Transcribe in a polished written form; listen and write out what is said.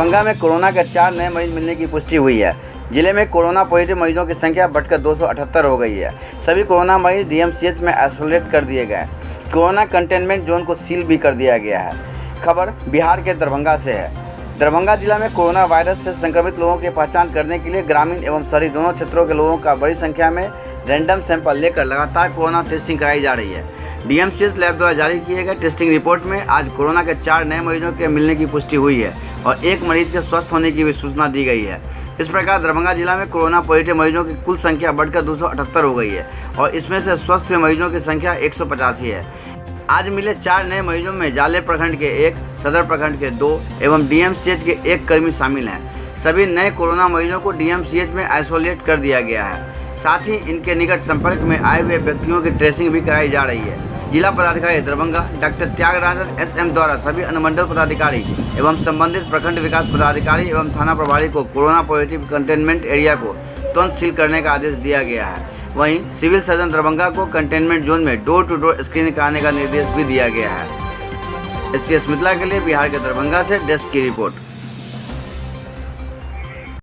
दरभंगा में कोरोना के 4 नए मरीज मिलने की पुष्टि हुई है। जिले में कोरोना पॉजिटिव मरीजों की संख्या बढ़कर 278 हो गई है। सभी कोरोना मरीज डीएमसीएच में आइसोलेट कर दिए गए। कोरोना कंटेनमेंट जोन को सील भी कर दिया गया है। खबर बिहार के दरभंगा से है। दरभंगा जिला में कोरोना वायरस से संक्रमित लोगों की पहचान करने के लिए ग्रामीण एवं शहरी दोनों क्षेत्रों के लोगों का बड़ी संख्या में रैंडम सैंपल लेकर लगातार कोरोना टेस्टिंग कराई जा रही है। डीएमसीएच लैब द्वारा जारी किए गए टेस्टिंग रिपोर्ट में आज कोरोना के 4 नए मरीजों के मिलने की पुष्टि हुई है और 1 मरीज के स्वस्थ होने की भी सूचना दी गई है। इस प्रकार दरभंगा जिला में कोरोना पॉजिटिव मरीजों की कुल संख्या बढ़कर 278 हो गई है और इसमें से स्वस्थ हुए मरीजों की संख्या 185 है। आज मिले 4 नए मरीजों में जाले प्रखंड के 1, सदर प्रखंड के 2 एवं डीएमसीएच के 1 कर्मी शामिल हैं। सभी नए कोरोना मरीजों को डीएमसीएच में आइसोलेट कर दिया गया है। साथ ही इनके निकट संपर्क में आए हुए व्यक्तियों की ट्रेसिंग भी कराई जा रही है। जिला पदाधिकारी दरभंगा डॉक्टर त्यागराजन एसएम द्वारा सभी अनुमंडल पदाधिकारी एवं संबंधित प्रखंड विकास पदाधिकारी एवं थाना प्रभारी को कोरोना पॉजिटिव कंटेनमेंट एरिया को तुरंत सील करने का आदेश दिया गया है। वहीं सिविल सर्जन दरभंगा को कंटेनमेंट जोन में डोर टू डोर स्क्रीनिंग कराने का निर्देश भी दिया गया है। SCS मिथिला के लिए बिहार के दरभंगा से डेस्क की रिपोर्ट।